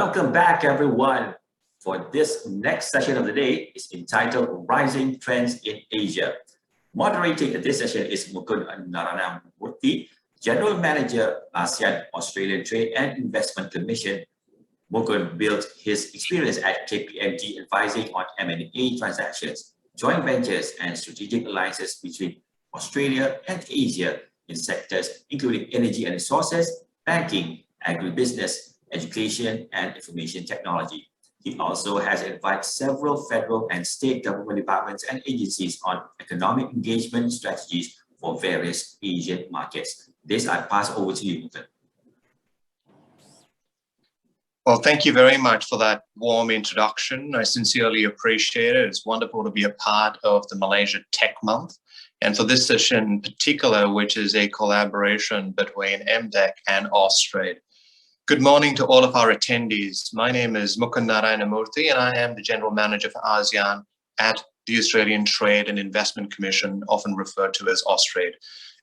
Welcome back, everyone. For this next session of the day is entitled Rising Trends in Asia. Moderating this session is Mukund Narayanamurti, General Manager, ASEAN, Australian Trade and Investment Commission. Mukund built his experience at KPMG advising on M&A transactions, joint ventures and strategic alliances between Australia and Asia in sectors including energy and resources, banking, agribusiness, education, and information technology. He also has advised several federal and state government departments and agencies on economic engagement strategies for various Asian markets. This I pass over to you, Mukund. Well, thank you very much for that warm introduction. I sincerely appreciate it. It's wonderful to be a part of the Malaysia Tech Month. And for this session in particular, which is a collaboration between MDEC and Austrade. Good morning to all of our attendees. My name is Mukund Narayanamurti, and I am the General Manager for ASEAN at the Australian Trade and Investment Commission, often referred to as Austrade.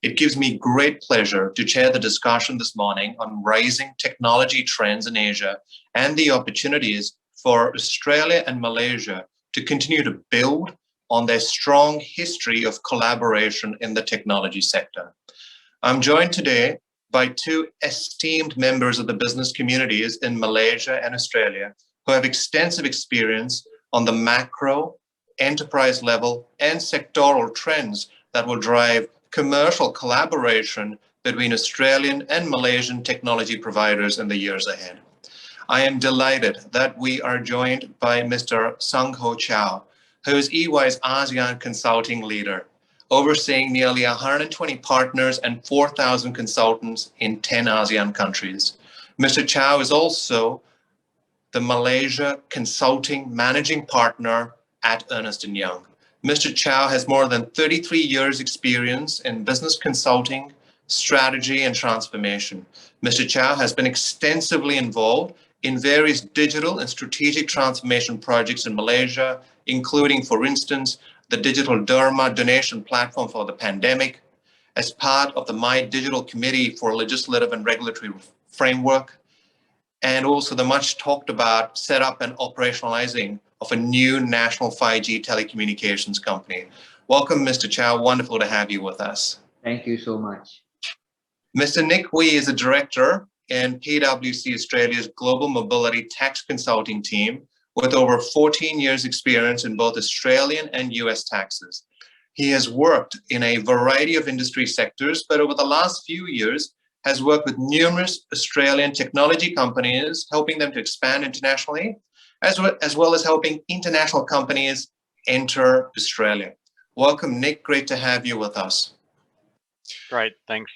It gives me great pleasure to chair the discussion this morning on rising technology trends in Asia and the opportunities for Australia and Malaysia to continue to build on their strong history of collaboration in the technology sector. I'm joined today by two esteemed members of the business communities in Malaysia and Australia who have extensive experience on the macro, enterprise level, and sectoral trends that will drive commercial collaboration between Australian and Malaysian technology providers in the years ahead. I am delighted that we are joined by Mr. Sang-Ho Chow, who is EY's ASEAN consulting leader, overseeing nearly 120 partners and 4,000 consultants in 10 ASEAN countries. Mr. Chow is also the Malaysia Consulting Managing Partner at Ernst & Young. Mr. Chow has more than 33 years experience in business consulting, strategy, and transformation. Mr. Chow has been extensively involved in various digital and strategic transformation projects in Malaysia, including, for instance, the Digital Derma donation platform for the pandemic, as part of the My Digital Committee for Legislative and Regulatory Framework, and also the much talked about setup and operationalizing of a new national 5G telecommunications company. Welcome, Mr. Chow. Wonderful to have you with us. Thank you so much. Mr. Nick Wee is a director in PwC Australia's Global Mobility Tax Consulting team with over 14 years experience in both Australian and US taxes. He has worked in a variety of industry sectors, but over the last few years has worked with numerous Australian technology companies, helping them to expand internationally, as well as helping international companies enter Australia. Welcome, Nick. Great to have you with us. Great, thanks.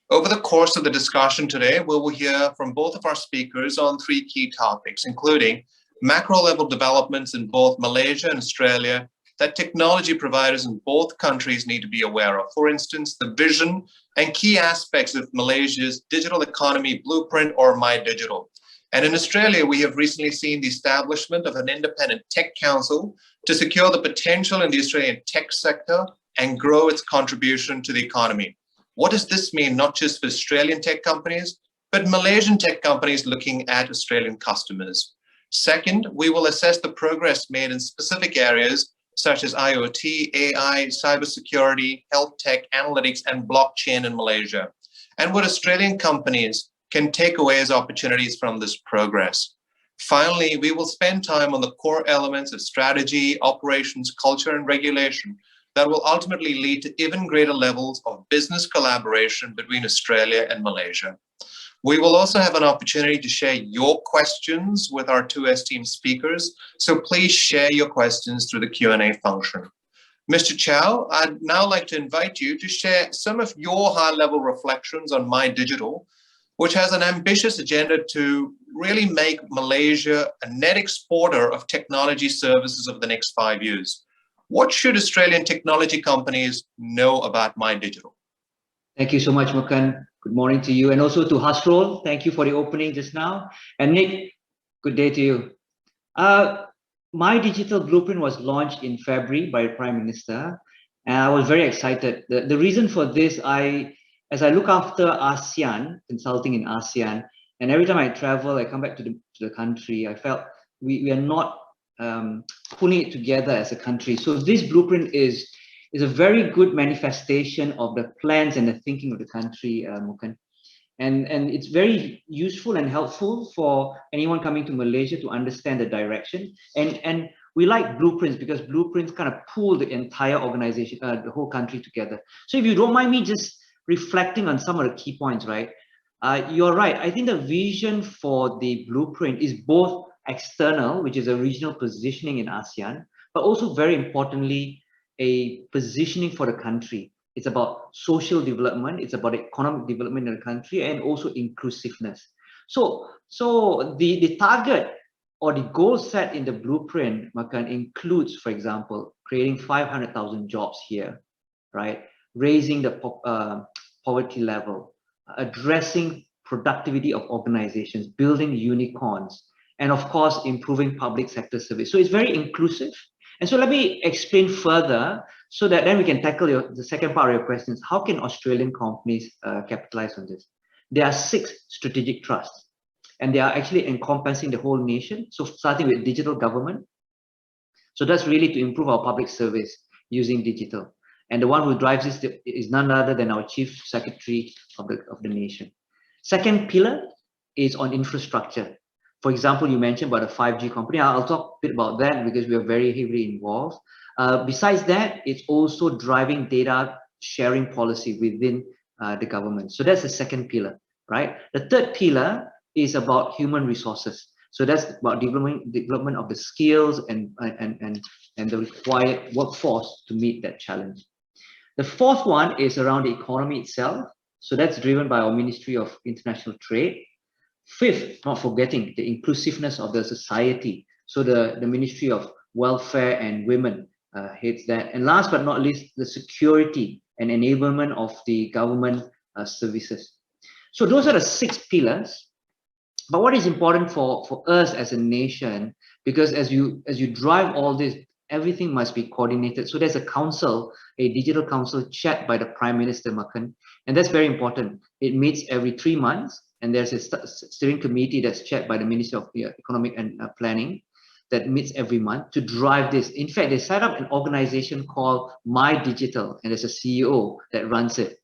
Over the course of the discussion today, we will hear from both of our speakers on three key topics, including macro-level developments in both Malaysia and Australia that technology providers in both countries need to be aware of. For instance, the vision and key aspects of Malaysia's digital economy blueprint or My Digital. And in Australia, we have recently seen the establishment of an independent tech council to secure the potential in the Australian tech sector and grow its contribution to the economy. What does this mean, not just for Australian tech companies, but Malaysian tech companies looking at Australian customers? Second, we will assess the progress made in specific areas such as IoT, AI, cybersecurity, health tech, analytics, and blockchain in Malaysia, and what Australian companies can take away as opportunities from this progress. Finally, we will spend time on the core elements of strategy, operations, culture, and regulation that will ultimately lead to even greater levels of business collaboration between Australia and Malaysia. We will also have an opportunity to share your questions with our two esteemed speakers, so please share your questions through the Q&A function. Mr. Chow, I'd now like to invite you to share some of your high-level reflections on My Digital, which has an ambitious agenda to really make Malaysia a net exporter of technology services over the next 5 years. What should Australian technology companies know about My Digital? Thank you so much, Mukund. Good morning to you, and also to Hasrol. Thank you for the opening just now. And Nick, good day to you. My Digital Blueprint was launched in February by the Prime Minister, and I was very excited. The reason for this, as I look after ASEAN, consulting in ASEAN, And every time I travel, I come back to the country, I felt we are not pulling it together as a country. So this blueprint is a very good manifestation of the plans and the thinking of the country, Mukund. And it's very useful and helpful for anyone coming to Malaysia to understand the direction. And we like blueprints because blueprints kind of pull the entire organization, the whole country together. So if you don't mind me just reflecting on some of the key points, right? You're right. I think the vision for the blueprint is both external, which is a regional positioning in ASEAN, but also very importantly, a positioning for the country. It's about social development, it's about economic development in the country, and also inclusiveness. So the target or the goal set in the blueprint, Makan, includes, for example, creating 500,000 jobs here, right? Raising the poverty level, addressing productivity of organizations, building unicorns, and of course, improving public sector service. So it's very inclusive. And so let me explain further so that then we can tackle the second part of your questions. How can Australian companies capitalize on this? There are 6 strategic trusts, and they are actually encompassing the whole nation. So starting with digital government. So that's really to improve our public service using digital. And the one who drives this is none other than our Chief Secretary of the nation. Second pillar is on infrastructure. For example, you mentioned about a 5G company. I'll talk a bit about that because we are very heavily involved. Besides that, it's also driving data sharing policy within the government. So that's the second pillar, right? The third pillar is about human resources. So that's about development of the skills and the required workforce to meet that challenge. The fourth one is around the economy itself. So that's driven by our Ministry of International Trade. Fifth, not forgetting the inclusiveness of the society. So the Ministry of Welfare and Women heads that. And last but not least, the security and enablement of the government services. So those are the 6 pillars. But what is important for us as a nation, because as you drive all this, everything must be coordinated. So there's a council, a digital council chaired by the Prime Minister, Mukund, and that's very important. It meets every 3 months, and there's a steering committee that's chaired by the Minister of Economic and Planning that meets every month to drive this. In fact, they set up an organization called My Digital, and there's a CEO that runs it.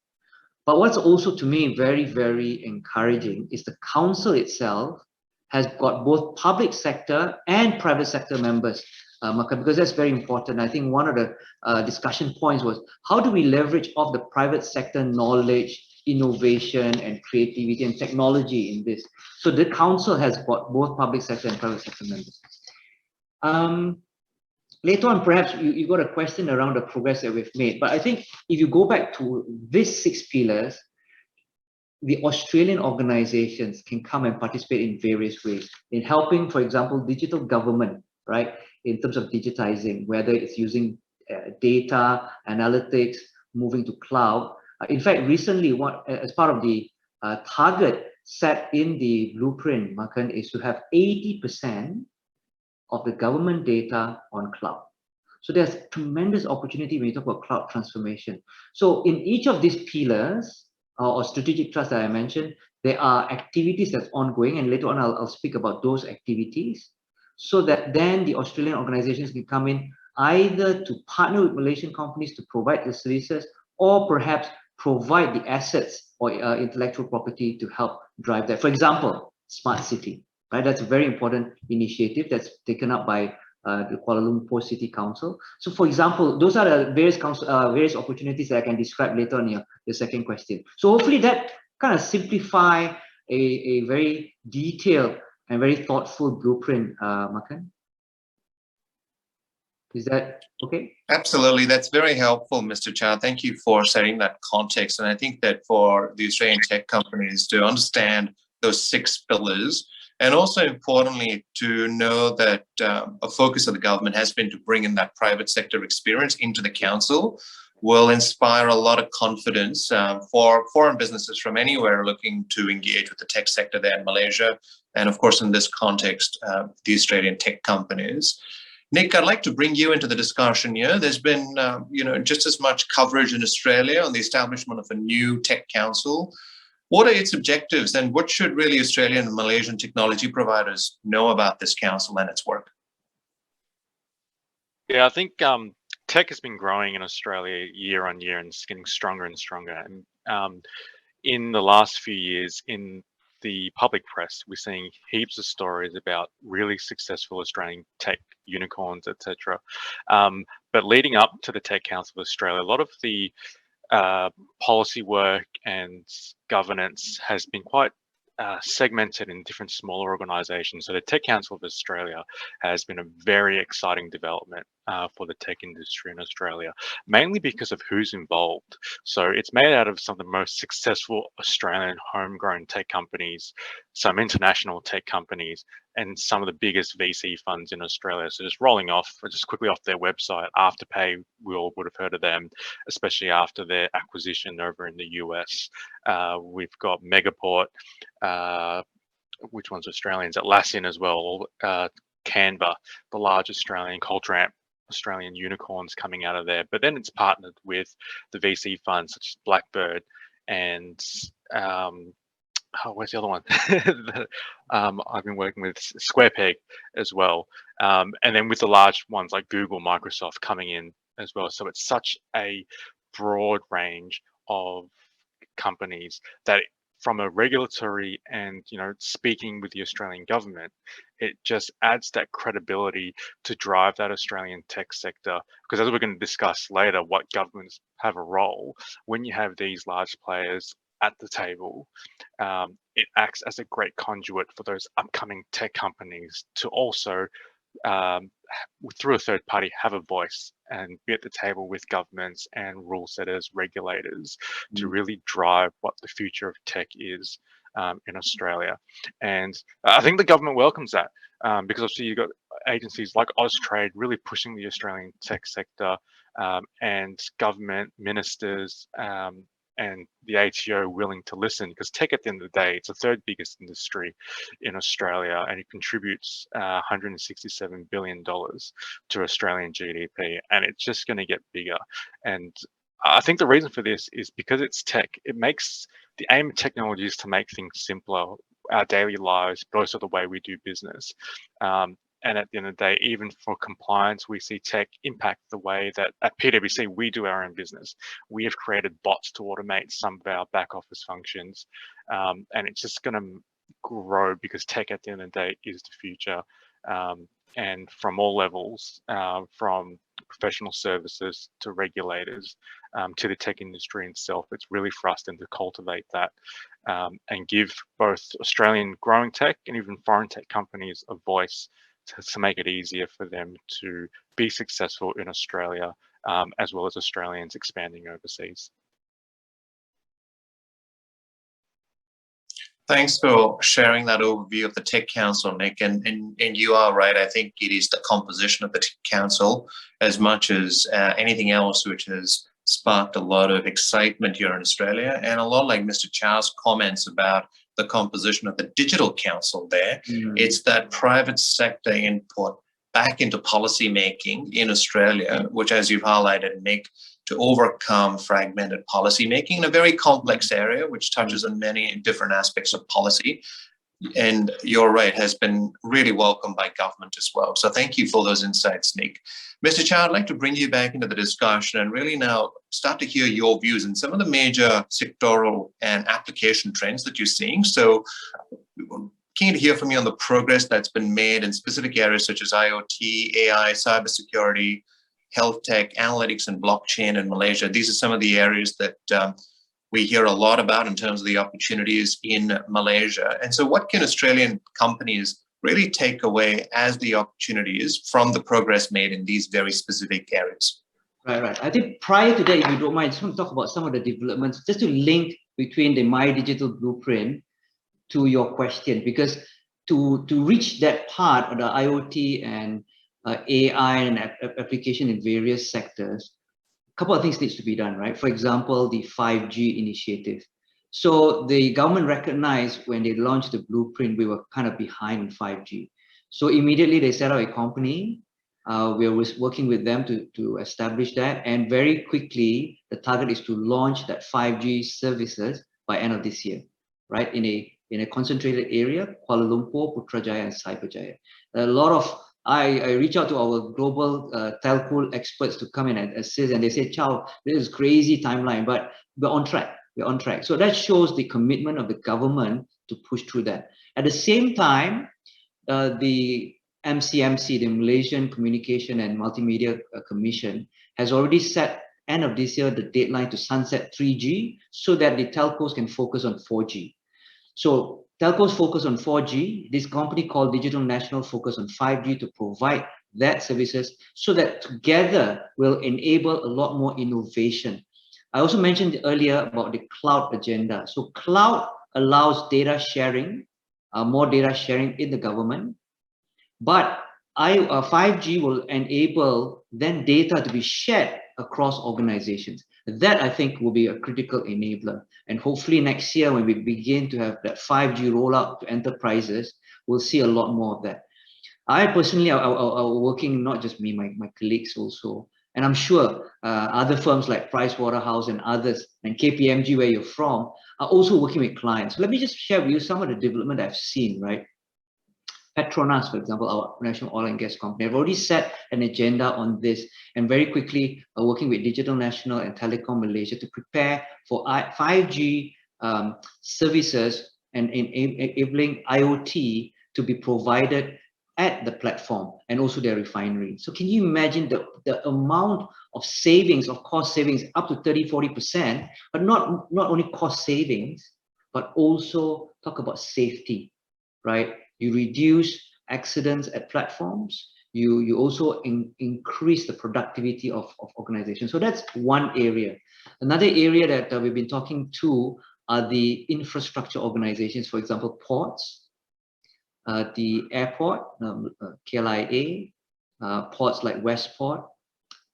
But what's also to me very, very encouraging is the council itself has got both public sector and private sector members, because that's very important. I think one of the discussion points was how do we leverage off the private sector knowledge, innovation and creativity and technology in this. So the council has got both public sector and private sector members. Later on, perhaps you got a question around the progress that we've made. But I think if you go back to these 6 pillars, the Australian organizations can come and participate in various ways in helping, for example, digital government, right? In terms of digitizing, whether it's using data, analytics, moving to cloud. In fact, recently, as part of the target set in the blueprint, Mukund, is to have 80% of the government data on cloud. So there's tremendous opportunity when you talk about cloud transformation. So in each of these pillars or strategic trusts that I mentioned, there are activities that's ongoing, and later on I'll speak about those activities, so that then the Australian organizations can come in either to partner with Malaysian companies to provide the services, or perhaps provide the assets or intellectual property to help drive that. For example, smart city. Right, that's a very important initiative that's taken up by the Kuala Lumpur City Council. So, for example, those are the various opportunities that I can describe later on your second question. So, hopefully, that kind of simplify a very detailed and very thoughtful blueprint, Mukund. Is that okay? Absolutely, that's very helpful, Mr. Chow. Thank you for setting that context. And I think that for the Australian tech companies to understand those 6 pillars, and also importantly, to know that a focus of the government has been to bring in that private sector experience into the council will inspire a lot of confidence for foreign businesses from anywhere looking to engage with the tech sector there in Malaysia. And of course, in this context, the Australian tech companies. Nick, I'd like to bring you into the discussion here. There's been just as much coverage in Australia on the establishment of a new tech council. What are its objectives, and what should really Australian and Malaysian technology providers know about this council and its work? Yeah, I think tech has been growing in Australia year on year, and it's getting stronger and stronger. And in the last few years, in the public press, we're seeing heaps of stories about really successful Australian tech unicorns, etc. But leading up to the Tech Council of Australia, a lot of the policy work and governance has been quite segmented in different smaller organizations. So the Tech Council of Australia has been a very exciting development for the tech industry in Australia, mainly because of who's involved. So it's made out of some of the most successful Australian homegrown tech companies, some international tech companies, and some of the biggest VC funds in Australia. So just rolling off, just quickly off their website, Afterpay, we all would have heard of them, especially after their acquisition over in the US. We've got Megaport, which one's Australians? Atlassian as well, Canva, the large Australian Culture Australian unicorns coming out of there. But then it's partnered with the VC funds such as Blackbird and where's the other one? I've been working with SquarePeg as well. And then with the large ones like Google, Microsoft coming in as well. So it's such a broad range of companies that from a regulatory and, speaking with the Australian government, it just adds that credibility to drive that Australian tech sector. Because as we're going to discuss later, what governments have a role when you have these large players at the table, it acts as a great conduit for those upcoming tech companies to also, through a third party, have a voice and be at the table with governments and rule setters, regulators, to really drive what the future of tech is in Australia. And I think the government welcomes that because obviously you've got agencies like Austrade really pushing the Australian tech sector, and government ministers and the ATO willing to listen, because tech at the end of the day, it's the third biggest industry in Australia, and it contributes $167 billion to Australian GDP, and it's just going to get bigger. And I think the reason for this is because it's tech. It makes the aim of technology is to make things simpler, our daily lives, but also the way we do business. And at the end of the day, even for compliance, we see tech impact the way that at PwC, we do our own business. We have created bots to automate some of our back office functions. And it's just going to grow because tech at the end of the day is the future. And from all levels, from professional services to regulators, to the tech industry itself, it's really for us then to cultivate that and give both Australian growing tech and even foreign tech companies a voice to make it easier for them to be successful in Australia, as well as Australians expanding overseas. Thanks for sharing that overview of the Tech Council, Nick. And you are right. I think it is the composition of the Tech Council as much as anything else which has sparked a lot of excitement here in Australia, and a lot like Mr. Chow's comments about the composition of the Digital Council there. It's that private sector input back into policy making in Australia, which, as you've highlighted, Nick, to overcome fragmented policy making in a very complex area, which touches on many different aspects of policy. And you're right, has been really welcomed by government as well. So thank you for those insights, Nick. Mr. Chow, I'd like to bring you back into the discussion and really now start to hear your views on some of the major sectoral and application trends that you're seeing. So keen to hear from you on the progress that's been made in specific areas such as IoT, AI, cybersecurity, health tech, analytics, and blockchain in Malaysia. These are some of the areas that we hear a lot about in terms of the opportunities in Malaysia. And so what can Australian companies really take away as the opportunities from the progress made in these very specific areas? Right. I think prior to that, if you don't mind, I just want to talk about some of the developments, just to link between the My Digital Blueprint to your question, because to reach that part of the IoT and AI and application in various sectors, a couple of things needs to be done, right? For example, the 5G initiative. So the government recognized when they launched the blueprint, we were kind of behind in 5G. So immediately they set up a company. We are working with them to establish that. And very quickly, the target is to launch that 5G services by end of this year. right, in a concentrated area, Kuala Lumpur, Putrajaya, and Cyberjaya. A lot of I reach out to our global telco experts to come in and assist, and they say, Chow, this is crazy timeline, but we're on track. We're on track. So that shows the commitment of the government to push through that. At the same time, the MCMC, the Malaysian Communication and Multimedia Commission, has already set end of this year the deadline to sunset 3G so that the telcos can focus on 4G. So telcos focus on 4G. This company called Digital National focus on 5G to provide that services so that together will enable a lot more innovation. I also mentioned earlier about the cloud agenda. So cloud allows data sharing, more data sharing in the government, but 5G will enable then data to be shared across organizations. That I think will be a critical enabler. And hopefully next year when we begin to have that 5G rollout to enterprises, we'll see a lot more of that. I personally are working, not just me, my colleagues also, and I'm sure other firms like Pricewaterhouse and others, and KPMG where you're from, are also working with clients. So let me just share with you some of the development I've seen, right? Petronas, for example, our national oil and gas company, have already set an agenda on this and very quickly are working with Digital National and Telecom Malaysia to prepare for 5G services and enabling IoT to be provided at the platform and also their refinery. So can you imagine the amount of savings, of cost savings, up to 30–40%, but not only cost savings, but also talk about safety, right? You reduce accidents at platforms. You also increase the productivity of organizations. So that's one area. Another area that we've been talking to are the infrastructure organizations, for example, ports, the airport, KLIA, ports like Westport,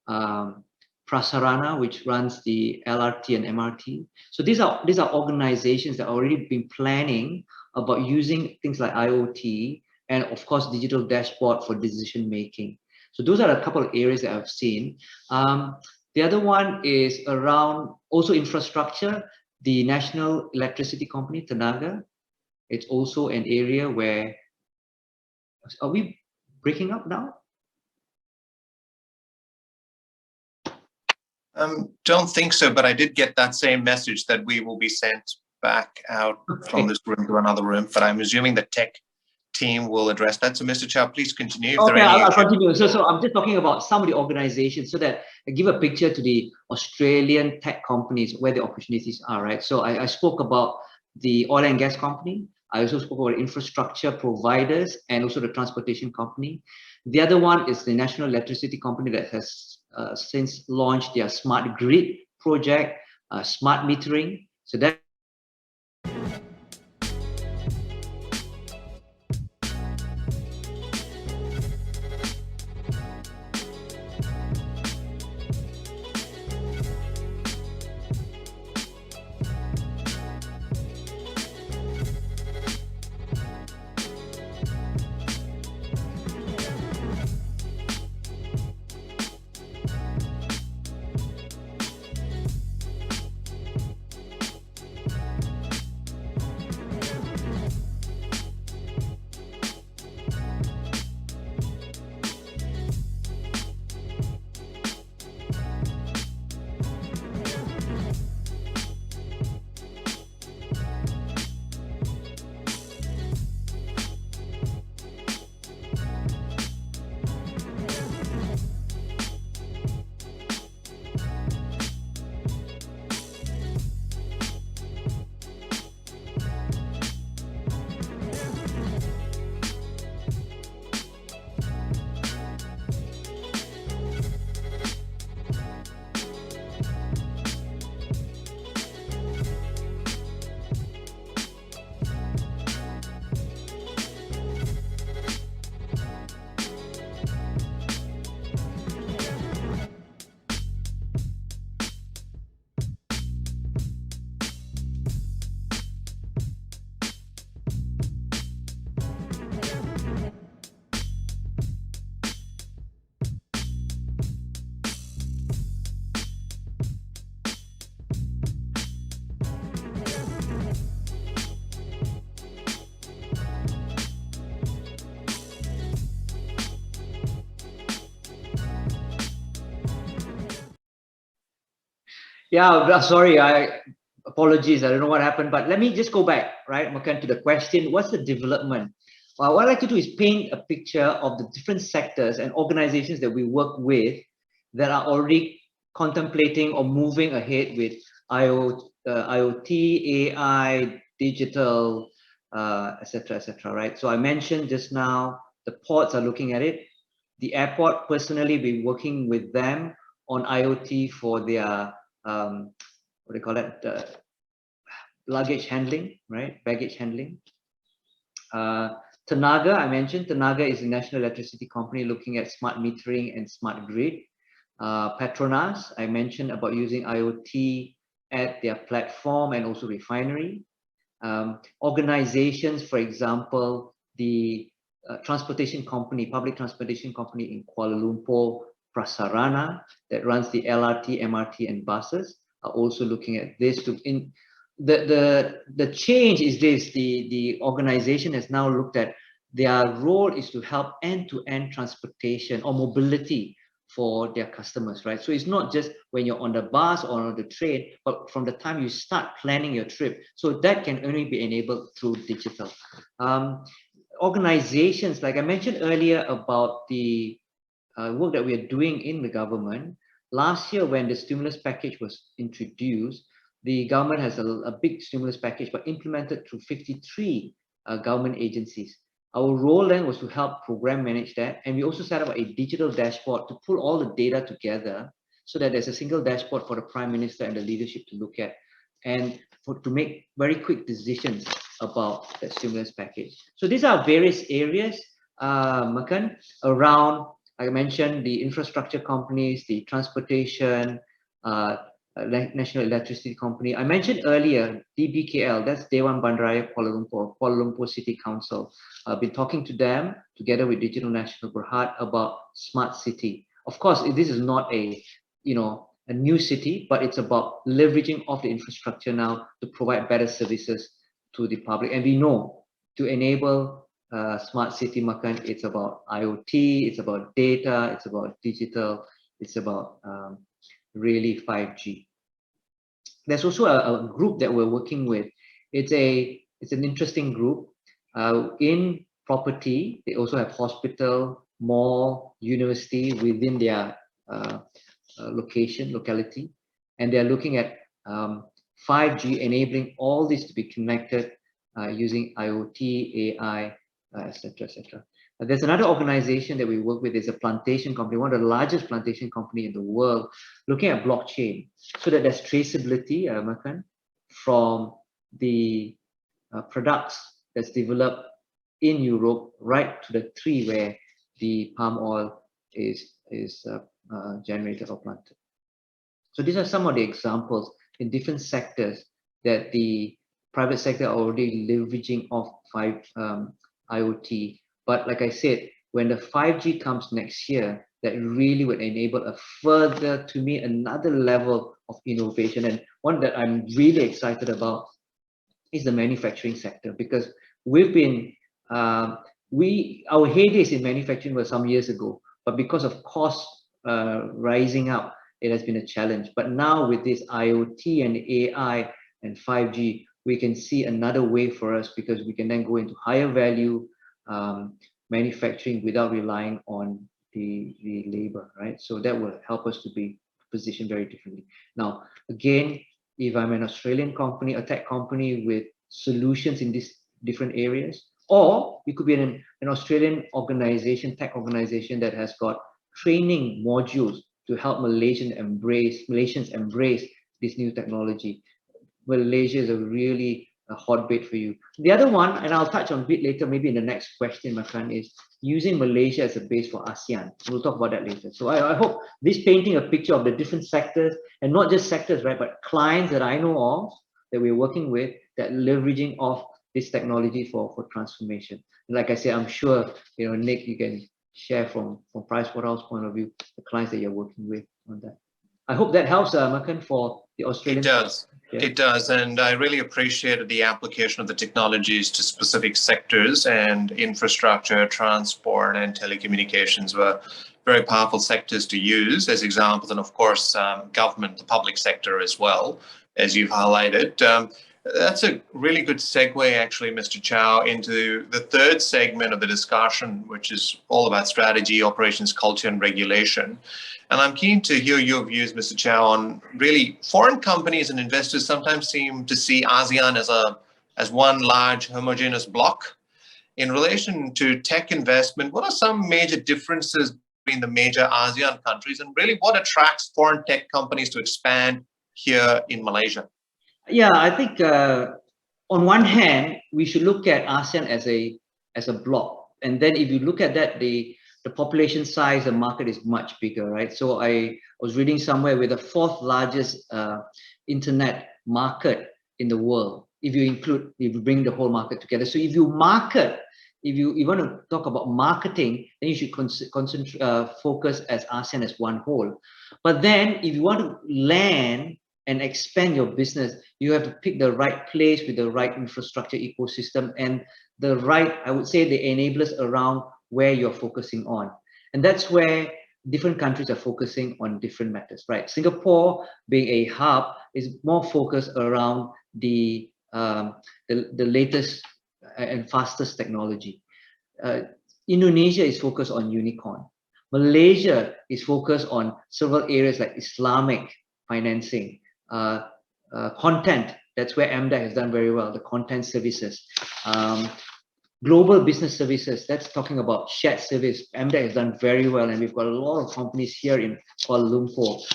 Prasarana, which runs the LRT and MRT. So these are organizations that have already been planning about using things like IoT and of course digital dashboard for decision making. So those are a couple of areas that I've seen. The other one is around also infrastructure. The National Electricity Company, Tenaga, it's also an area where, are we breaking up now? Don't think so, but I did get that same message that we will be sent back out from this room to another room, but I'm assuming the tech team will address that. So Mr. Chow, please continue. Okay, I'll continue. So I'm just talking about some of the organizations so that I give a picture to the Australian tech companies where the opportunities are, right? So I spoke about the oil and gas company. I also spoke about infrastructure providers and also the transportation company. The other one is the National Electricity Company that has since launched their smart grid project, smart metering. So that Yeah, sorry, apologies, I don't know what happened, but let me just go back, right, Mukund, to the question, what's the development? Well, what I'd like to do is paint a picture of the different sectors and organizations that we work with that are already contemplating or moving ahead with IoT, AI, digital, etc., right? So I mentioned just now, the ports are looking at it. The airport, personally, we're working with them on IoT for their, what do you call it, luggage handling, right? Baggage handling. Tenaga, I mentioned, Tenaga is a national electricity company looking at smart metering and smart grid. Petronas, I mentioned about using IoT at their platform and also refinery. Organizations, for example, the transportation company, public transportation company in Kuala Lumpur, Prasarana, that runs the LRT, MRT, and buses, are also looking at this. The change is this: the organization has now looked at their role is to help end-to-end transportation or mobility for their customers, right? So it's not just when you're on the bus or on the train, but from the time you start planning your trip. So that can only be enabled through digital. Organizations, like I mentioned earlier about the work that we are doing in the government, last year when the stimulus package was introduced, the government has a big stimulus package, but implemented through 53 government agencies. Our role then was to help program manage that. And we also set up a digital dashboard to pull all the data together so that there's a single dashboard for the Prime Minister and the leadership to look at and to make very quick decisions about the stimulus package. So these are various areas, Mukund, around, like I mentioned, the infrastructure companies, the transportation, National Electricity Company. I mentioned earlier, DBKL, that's Dewan Bandaraya Kuala Lumpur City Council. I've been talking to them together with Digital National Berhad about smart city. Of course, this is not a new city, but it's about leveraging off the infrastructure now to provide better services to the public. And we know to enable smart city, Mukund, it's about IoT, it's about data, it's about digital, it's about really 5G. There's also a group that we're working with. It's an interesting group. In property, they also have hospital, mall, university within their locality, and they're looking at 5G, enabling all this to be connected using IoT, AI, etc., etc. There's another organization that we work with, is a plantation company, one of the largest plantation company in the world, looking at blockchain so that there's traceability, Mukund, from the products that's developed in Europe right to the tree where the palm oil is generated or planted. So these are some of the examples in different sectors that the private sector are already leveraging off IoT. But like I said, when the 5G comes next year, that really would enable a further, to me, another level of innovation. And one that I'm really excited about is the manufacturing sector, because we've been, our heydays in manufacturing were some years ago, but because of cost rising up, it has been a challenge. But now with this IoT and AI and 5G, we can see another way for us, because we can then go into higher value manufacturing without relying on the labor, right? So that will help us to be positioned very differently. Now, again, if I'm an Australian company, a tech company with solutions in these different areas, or it could be an Australian organization, tech organization that has got training modules to help Malaysians embrace this new technology. Malaysia is a really hotbed for you. The other one, and I'll touch on a bit later, maybe in the next question, my friend, is using Malaysia as a base for ASEAN. We'll talk about that later. So I hope this painting a picture of the different sectors, and not just sectors, right, but clients that I know of, that we're working with, that leveraging off this technology for transformation. And like I said, I'm sure, Nick, you can share from PricewaterhouseCoopers' point of view, the clients that you're working with on that. I hope that helps, Mukund, for the Australian. It does. Yeah. It does. And I really appreciated the application of the technologies to specific sectors, and infrastructure, transport, and telecommunications were very powerful sectors to use as examples, and of course, government, the public sector as well, as you've highlighted. That's a really good segue, actually, Mr. Chow, into the third segment of the discussion, which is all about strategy, operations, culture, and regulation. And I'm keen to hear your views, Mr. Chow, on really foreign companies and investors sometimes seem to see ASEAN as one large homogeneous bloc. In relation to tech investment, what are some major differences between the major ASEAN countries, and really what attracts foreign tech companies to expand here in Malaysia? Yeah, I think on one hand, we should look at ASEAN as a bloc, and then if you look at that, the population size, the market is much bigger, right? So I was reading somewhere with the fourth largest internet market in the world, if you bring the whole market together. So if you want to talk about marketing, then you should focus as ASEAN as one whole. But then if you want to land and expand your business, you have to pick the right place with the right infrastructure ecosystem and the right, I would say, the enablers around where you're focusing on. And that's where different countries are focusing on different matters, right? Singapore, being a hub, is more focused around the latest and fastest technology. Indonesia is focused on unicorn. Malaysia is focused on several areas like Islamic financing, content. That's where MDAC has done very well, the content services. Global business services, that's talking about shared service. MDAC has done very well, and we've got a lot of companies here in Kuala Lumpur,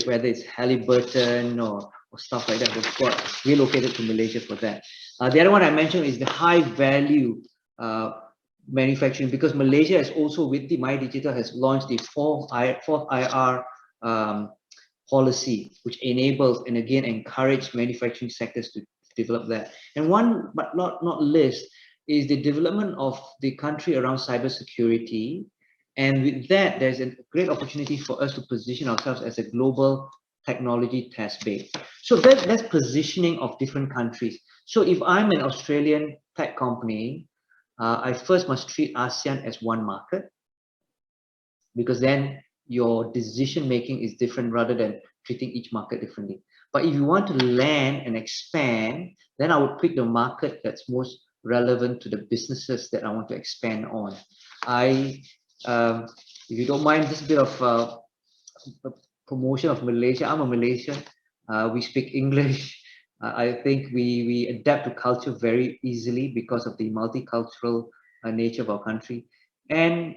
whether it's Halliburton or stuff like that, that's got relocated to Malaysia for that. The other one I mentioned is the high value manufacturing, because Malaysia has also, with the MyDigital, has launched the fourth IR policy, which enables and again encourage manufacturing sectors to develop that. And one but not least is the development of the country around cybersecurity. And with that, there's a great opportunity for us to position ourselves as a global technology test bed. So that's positioning of different countries. So if I'm an Australian tech company, I first must treat ASEAN as one market, because then your decision making is different rather than treating each market differently. But if you want to land and expand, then I would pick the market that's most relevant to the businesses that I want to expand on. If you don't mind, just a bit of promotion of Malaysia. I'm a Malaysian. We speak English. I think we adapt to culture very easily because of the multicultural nature of our country. And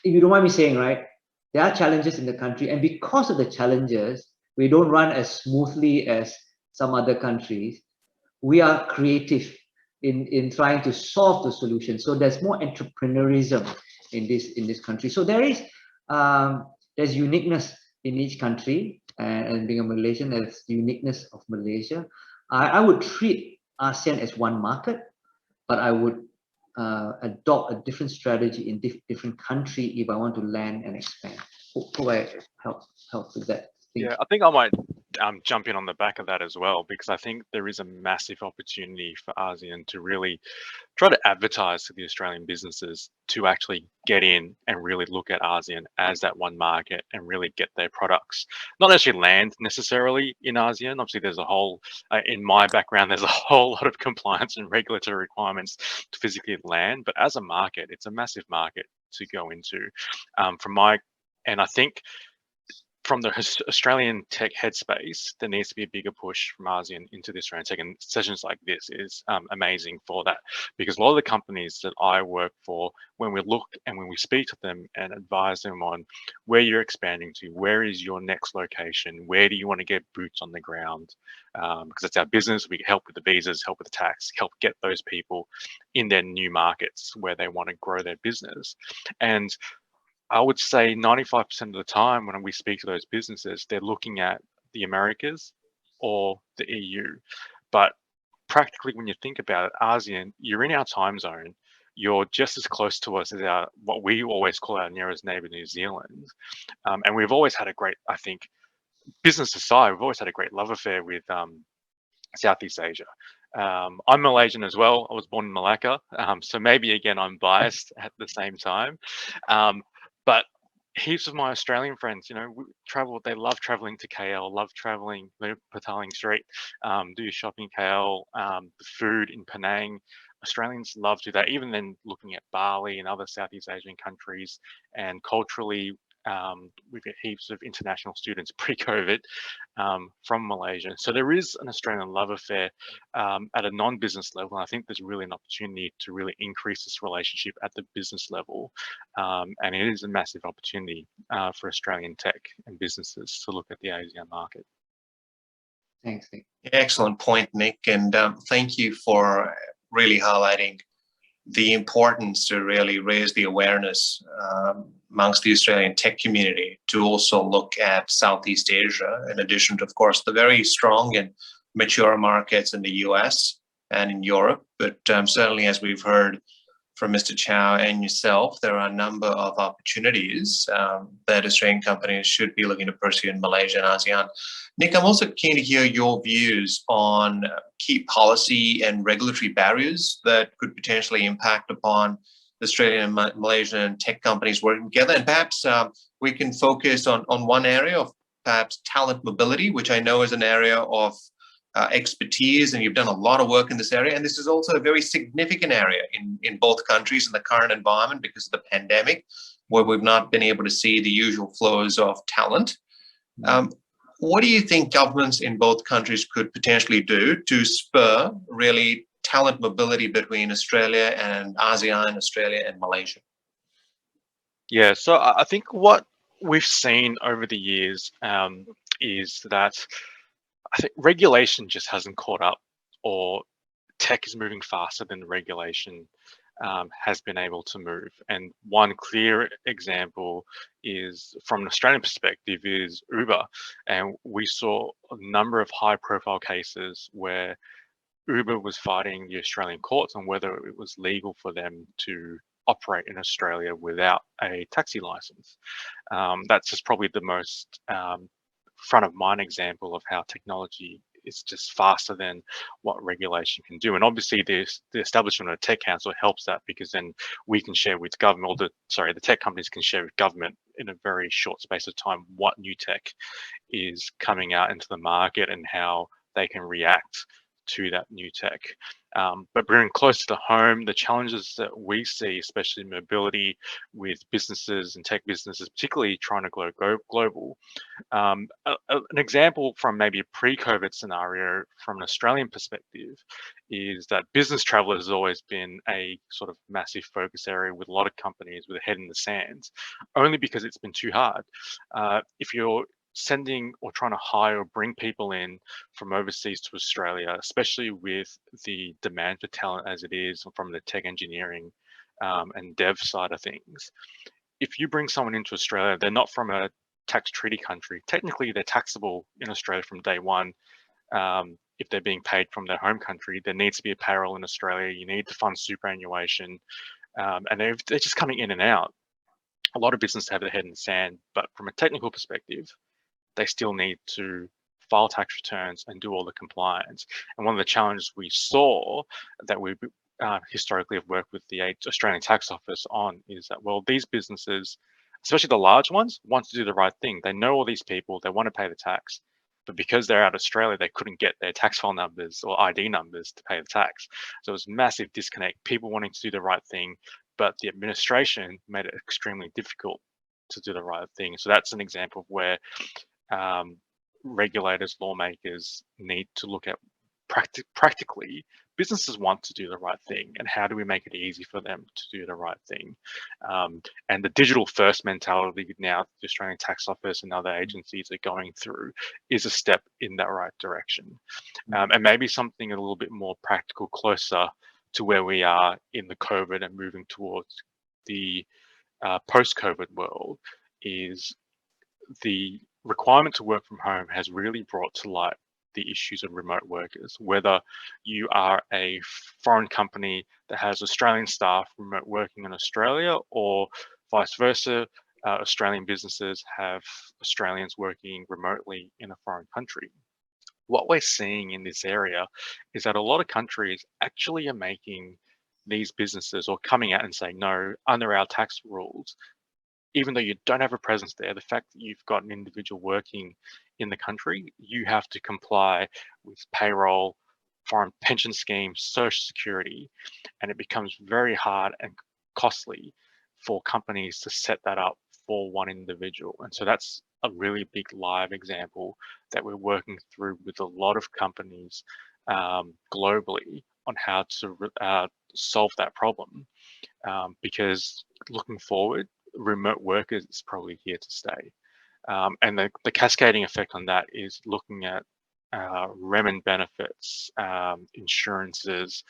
if you don't mind me saying, right, there are challenges in the country, and because of the challenges, we don't run as smoothly as some other countries. We are creative in trying to solve the solution. So there's more entrepreneurism in this country. So there's uniqueness in each country, and being a Malaysian, there's uniqueness of Malaysia. I would treat ASEAN as one market, but I would adopt a different strategy in different country if I want to land and expand. Hope I help with that. Yeah, I think I might jump in on the back of that as well, because I think there is a massive opportunity for ASEAN to really try to advertise to the Australian businesses to actually get in and really look at ASEAN as that one market and really get their products, not actually land necessarily in ASEAN. Obviously, there's a whole, in my background, there's a whole lot of compliance and regulatory requirements to physically land, but as a market, it's a massive market to go into. And I think from the Australian tech headspace, there needs to be a bigger push from ASEAN into the Australian tech, and sessions like this is amazing for that, because a lot of the companies that I work for, when we look and when we speak to them and advise them on where you're expanding to, where is your next location, where do you want to get boots on the ground, because it's our business, we help with the visas, help with the tax, help get those people in their new markets where they want to grow their business. And I would say 95% of the time when we speak to those businesses, they're looking at the Americas or the EU. But practically, when you think about it, ASEAN, you're in our time zone. You're just as close to us as what we always call our nearest neighbor, New Zealand. And we've always had a great, I think, business aside, we've always had a great love affair with Southeast Asia. I'm Malaysian as well. I was born in Malacca. So maybe, again, I'm biased at the same time. But heaps of my Australian friends, travel. They love traveling to KL, love traveling Petaling Street, do your shopping in KL, the food in Penang. Australians love to do that. Even then, looking at Bali and other Southeast Asian countries, and culturally, we've got heaps of international students pre-COVID from Malaysia. So there is an Australian love affair at a non-business level. And I think there's really an opportunity to really increase this relationship at the business level. And it is a massive opportunity for Australian tech and businesses to look at the ASEAN market. Thanks, Nick. Excellent point, Nick. And thank you for really highlighting the importance to really raise the awareness amongst the Australian tech community to also look at Southeast Asia, in addition to, of course, the very strong and mature markets in the US and in Europe. But certainly, as we've heard from Mr. Chow and yourself, there are a number of opportunities that Australian companies should be looking to pursue in Malaysia and ASEAN. Nick, I'm also keen to hear your views on key policy and regulatory barriers that could potentially impact upon Australian and Malaysian tech companies working together. And perhaps we can focus on one area of perhaps talent mobility, which I know is an area of expertise, and you've done a lot of work in this area. And this is also a very significant area in both countries in the current environment because of the pandemic, where we've not been able to see the usual flows of talent. What do you think governments in both countries could potentially do to spur really talent mobility between Australia and ASEAN, Australia and Malaysia? Yeah, so I think what we've seen over the years is that I think regulation just hasn't caught up, or tech is moving faster than the regulation has been able to move. And one clear example is, from an Australian perspective, is Uber. And we saw a number of high-profile cases where Uber was fighting the Australian courts on whether it was legal for them to operate in Australia without a taxi license. That's just probably the most front of mind example of how technology is just faster than what regulation can do. And obviously the establishment of a tech council helps that, because then we can share with government, or the tech companies can share with government in a very short space of time what new tech is coming out into the market and how they can react to that new tech. But bringing closer to home, the challenges that we see, especially in mobility with businesses and tech businesses, particularly trying to go global. An example from maybe a pre-COVID scenario from an Australian perspective is that business travel has always been a sort of massive focus area with a lot of companies with a head in the sand, only because it's been too hard. If you're sending or trying to hire or bring people in from overseas to Australia, especially with the demand for talent as it is from the tech engineering and dev side of things, if you bring someone into Australia, they're not from a tax treaty country. Technically, they're taxable in Australia from day one. If they're being paid from their home country, there needs to be a payroll in Australia. You need to fund superannuation, and they're just coming in and out. A lot of businesses have their head in the sand, but from a technical perspective, they still need to file tax returns and do all the compliance. And one of the challenges we saw that we historically have worked with the Australian Tax Office on is that, well, these businesses, especially the large ones, want to do the right thing. They know all these people, they want to pay the tax, but because they're out of Australia, they couldn't get their tax file numbers or ID numbers to pay the tax. So it was a massive disconnect, people wanting to do the right thing, but the administration made it extremely difficult to do the right thing. So that's an example of where regulators, lawmakers need to look at practically. Businesses want to do the right thing, and how do we make it easy for them to do the right thing? And the digital first mentality now the Australian Tax Office and other agencies are going through is a step in that right direction. And maybe something a little bit more practical, closer to where we are in the COVID and moving towards the post-COVID world, is the requirement to work from home has really brought to light the issues of remote workers. Whether you are a foreign company that has Australian staff remote working in Australia, or vice versa, Australian businesses have Australians working remotely in a foreign country. What we're seeing in this area is that a lot of countries actually are making these businesses, or coming out and saying, no, under our tax rules, even though you don't have a presence there, the fact that you've got an individual working in the country, you have to comply with payroll, foreign pension schemes, social security, and it becomes very hard and costly for companies to set that up for one individual. And so that's a really big live example that we're working through with a lot of companies globally on how to solve that problem. Because looking forward, remote work is probably here to stay. And the cascading effect on that is looking at remin benefits, insurances,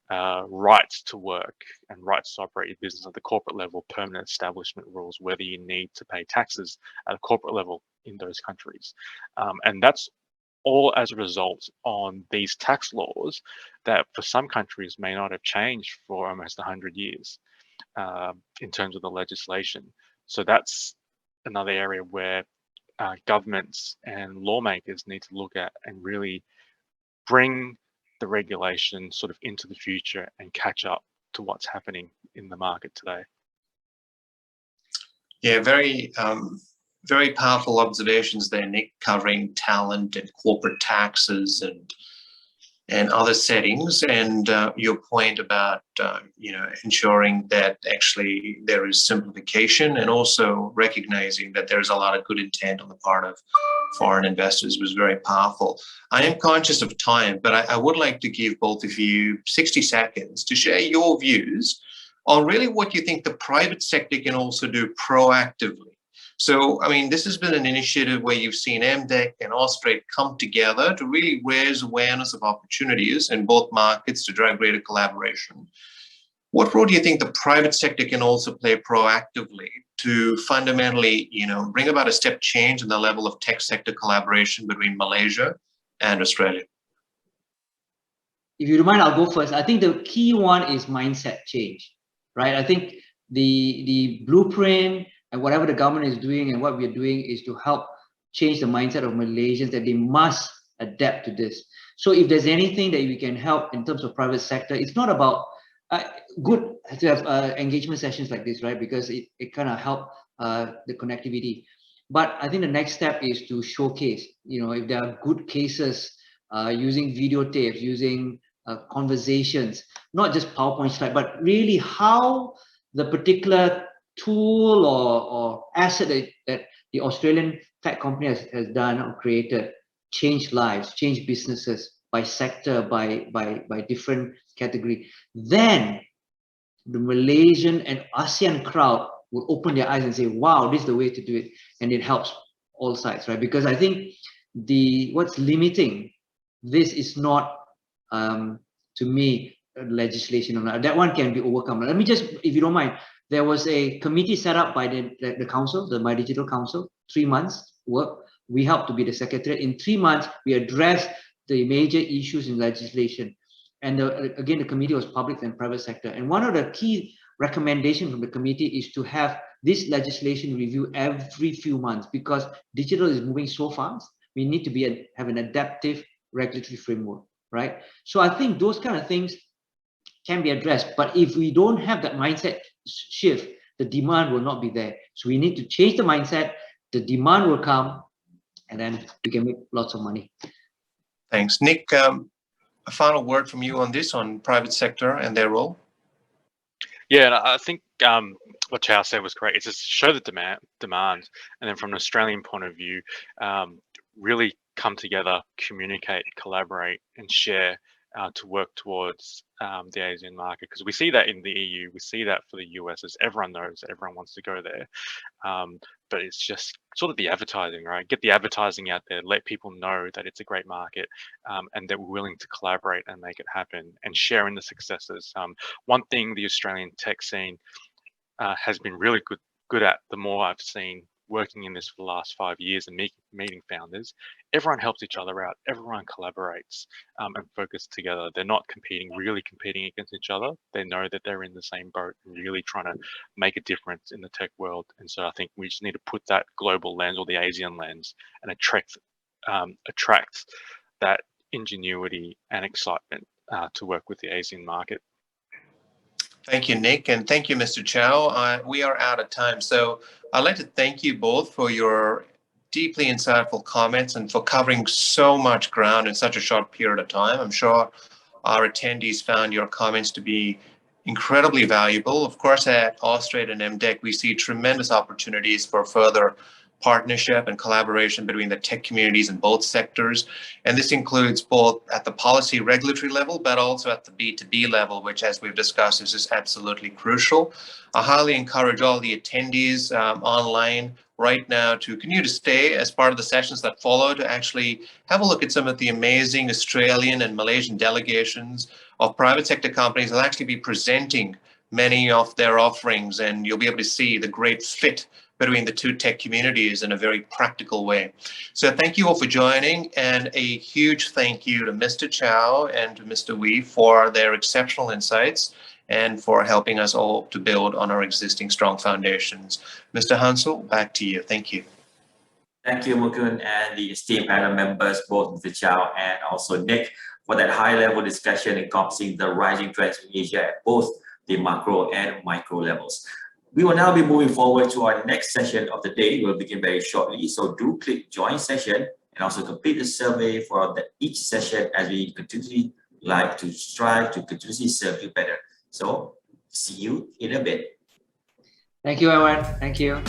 rights to work and rights to operate your business at the corporate level, permanent establishment rules, whether you need to pay taxes at a corporate level in those countries. And that's all as a result on these tax laws that for some countries may not have changed for almost 100 years in terms of the legislation. So that's another area where governments and lawmakers need to look at and really bring the regulation sort of into the future and catch up to what's happening in the market today. Yeah, very powerful observations there, Nick, covering talent and corporate taxes and other settings, and your point about ensuring that actually there is simplification and also recognizing that there's a lot of good intent on the part of foreign investors was very powerful. I am conscious of time, but I would like to give both of you 60 seconds to share your views on really what you think the private sector can also do proactively. So, I mean, this has been an initiative where you've seen MDEC and Austrate come together to really raise awareness of opportunities in both markets to drive greater collaboration. What role do you think the private sector can also play proactively to fundamentally, bring about a step change in the level of tech sector collaboration between Malaysia and Australia? If you don't mind, I'll go first. I think the key one is mindset change, right? I think the blueprint and whatever the government is doing and what we're doing is to help change the mindset of Malaysians that they must adapt to this. So if there's anything that we can help in terms of private sector, it's not about good to have engagement sessions like this, right? Because it kind of help the connectivity. But I think the next step is to showcase, if there are good cases using videotapes, using conversations, not just PowerPoint slide, but really how the particular tool or asset that the Australian tech company has done or created change lives, change businesses by sector, by different category. Then the Malaysian and ASEAN crowd will open their eyes and say, wow, this is the way to do it. And it helps all sides, right? Because I think what's limiting this is not, to me, legislation or not. That one can be overcome. Let me just, if you don't mind, there was a committee set up by the council, the My Digital Council, 3 months work. We helped to be the secretary. In 3 months, we addressed the major issues in legislation. And again, the committee was public and private sector. And one of the key recommendations from the committee is to have this legislation review every few months, because digital is moving so fast. We need to have an adaptive regulatory framework, right? So I think those kind of things can be addressed. But if we don't have that mindset shift, the demand will not be there. So we need to change the mindset, the demand will come, and then we can make lots of money. Thanks. Nick, a final word from you on this, on private sector and their role? Yeah, and I think what Chow said was correct. It's just show the demand, and then from an Australian point of view, really come together, communicate, collaborate, and share to work towards the ASEAN market. Because we see that in the EU, we see that for the US, as everyone knows that everyone wants to go there. But it's just sort of the advertising, right? Get the advertising out there, let people know that it's a great market, and that we're willing to collaborate and make it happen, and share in the successes. One thing the Australian tech scene has been really good at, the more I've seen working in this for the last 5 years and meeting founders, everyone helps each other out, everyone collaborates and focus together. They're not really competing against each other. They know that they're in the same boat and really trying to make a difference in the tech world. And so I think we just need to put that global lens, or the ASEAN lens, and attract that ingenuity and excitement to work with the ASEAN market. Thank you, Nick, and thank you, Mr. Chow. We are out of time, so I'd like to thank you both for your deeply insightful comments and for covering so much ground in such a short period of time. I'm sure our attendees found your comments to be incredibly valuable. Of course, at Austrade and MDEC, we see tremendous opportunities for further partnership and collaboration between the tech communities in both sectors. And this includes both at the policy regulatory level, but also at the B2B level, which, as we've discussed, is just absolutely crucial. I highly encourage all the attendees online right now to continue to stay as part of the sessions that follow to actually have a look at some of the amazing Australian and Malaysian delegations of private sector companies that will actually be presenting many of their offerings, and you'll be able to see the great fit between the two tech communities in a very practical way. So thank you all for joining, and a huge thank you to Mr. Chow and to Mr. Wee for their exceptional insights and for helping us all to build on our existing strong foundations. Mr. Hansel, back to you. Thank you. Thank you, Mukund, and the esteemed panel members, both Mr. Chow and also Nick, for that high-level discussion encompassing the rising trends in Asia at both the macro and micro levels. We will now be moving forward to our next session of the day. We'll begin very shortly, so do click join session and also complete the survey for each session as we continually like to strive to continuously serve you better. So see you in a bit. Thank you, everyone. Thank you.